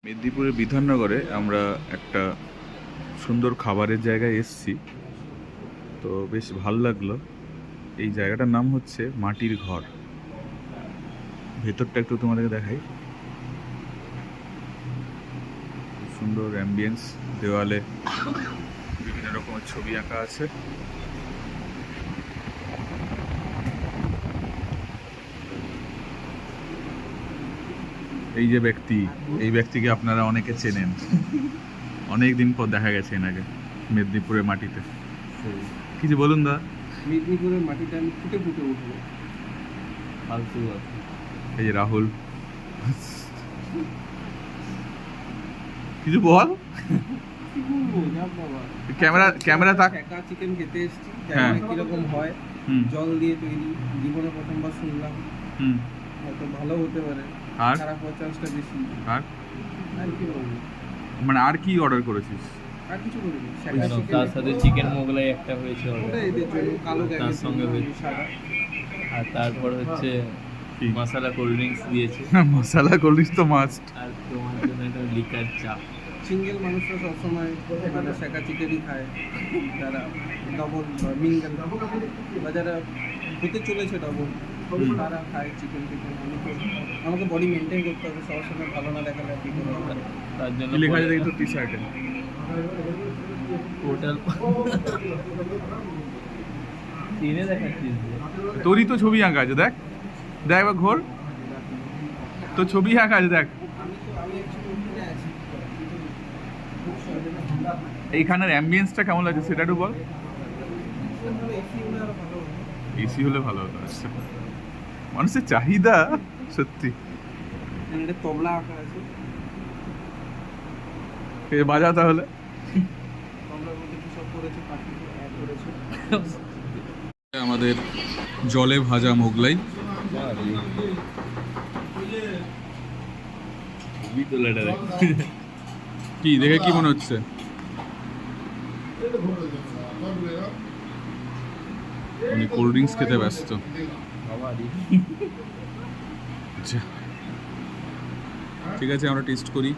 মেদিনীপুরের বিধাননগরে আমরা একটা সুন্দর খাবারের জায়গায় এসেছি, তো বেশ ভালো লাগলো। এই জায়গাটার নাম হচ্ছে মাটির ঘর। ভেতরটা একটু তোমাদেরকে দেখাই। খুব সুন্দর অ্যাম্বিয়েন্স, দেওয়ালে বিভিন্ন রকমের ছবি আঁকা আছে। এই যে ব্যক্তি, এই ব্যক্তিকে আপনারা অনেকে চেনেন, অনেক দিন পর দেখা গেছে এনাকে মেদিনীপুরের মাটিতে। কিছু বলুন দা। মেদিনীপুরের মাটিতে আমি ফুটে ফুটে উঠবো, ফালতু আছে। এই যে রাহুল, কিছু বল। কি বলবো, যা বাবা। ক্যামেরা তাক। একা চিকেন খেতে এসেছি, হ্যাঁ। জানি না কিরকম হয়। জল দিয়ে তৈরি, জীবনে প্রথমবার শুনলাম। হয়তো ভালো হতে পারে, আর খারাপ হওয়ার চান্সটা বেশি। আর আর কি বলবো, মানে আর কি অর্ডার করেছিস? আর কিছু করিনি। তার সাথে চিকেন মোগলাই একটা হয়েছে ওটা এদের জন্য কালো তার গ্যাসের সঙ্গে হয়েছে। সাদা। আর তারপর হচ্ছে কি? মশলা কোল্ড ড্রিঙ্কস দিয়েছে মশলা কোল্ড ড্রিঙ্কস তো মাস্ট। আর তোমার জন্য একটা লিকার চা। সিঙ্গেল মানুষরা সবসময় এখানে শেখা চিকেনই খায়, যারা ডবল মিঙ্গেল বা যারা হতে চলেছে ডবল, তারা খায় চিকেন টিকেন। আমাকে বডি মেনটেন করতে হবে, সবার সঙ্গে ভালো না দেখালে আর কি করে হবে। তার জন্য কি লেখা আছে দেখি তো টি শার্টে? টোটাল কিনে দেখাচ্ছিস যে? তোরই তো ছবি আঁকা আছে, দেখ দেখ একবার ঘোর, তো ছবি আঁকা আছে দেখ। আমি actually ওখানে আছি। এইখানের অ্যাম্বিয়েন্সটা কেমন লাগছে সেটা একটু বল। এসি হলে আরো ভালো হবে। এসি হলে ভালো হতো। আচ্ছা, মানুষের চাহিদা সত্যি। এখানে একটা তবলা আঁকা আছে, এ বাজা তাহলে। তবলার মধ্যে কি সব করেছে, পাখি অ্যাড করেছে। আমাদের জলে ভাজা মোগলাই। ছবি তোলাটা দেখ। কি দেখে কি মনে হচ্ছে? উনি কোল্ড ড্রিঙ্কস খেতে ব্যস্ত। আচ্ছা, ঠিক আছে, আমরা টেস্ট করি।